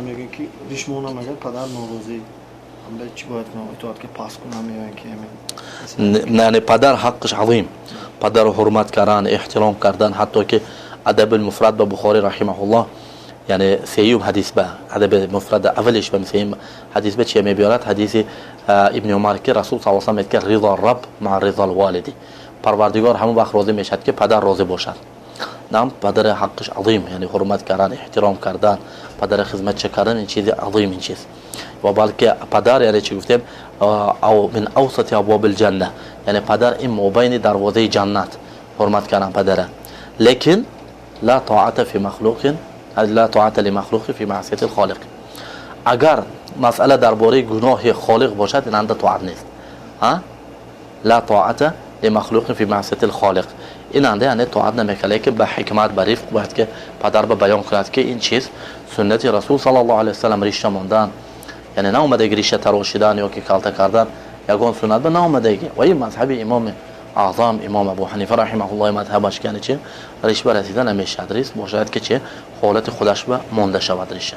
میگن که ریشمون مگر پدر نوروزی هم چی باید اطاعت که پاس کنم میگن که نه پدر حقش عظیم، پدر رو حرمت کردن، احترام کردن، حتی که ادب المفرد به بخاری رحمه الله یعنی سیوم حدیث به ادب مفرد اولش به سیوم حدیث به چی میبیارد؟ حدیث ابن عمر که رسول صلی الله علیه و آله میگه رضا الرب مع رضا الوالدی، پروردگار همون وقت راضی میشد که پدر راضی باشد. نام پدر حقش عظیم، یعنی حرمت کردن، احترام کردن، پدر خدمت کردن، این چیز عظیم این چیز. و بلکه پدر یعنی چی گفتیم او من اوسط ابواب الجنه، یعنی پدر این مابین دروازه جنت حرمت کردن پدره. لیکن لا طاعت فی مخلوق، لا طاعت لمخلوق فی معصیه الخالق. اگر مسئله درباره گناه خالق باشد این اند طاعت نیست. ها لا طاعت لمخلوق فی معصیه الخالق، این انده یعنی طاعت نمیکنه که به حکمت به رفق باید که پدر به بیان کند که این چیز سنت رسول صلی الله علیه و سلم ریشه ماندن، یعنی نه اومده ریشه تراشیدن یا که کالته کردن یگان سنت به نه اومده. و این مذهب امام اعظم امام ابو حنیفه رحمه الله مذهبش کنه چه ریشه رسیدن نمیشه، ریش باشد که چه حالت خودش به مونده شود ریشه.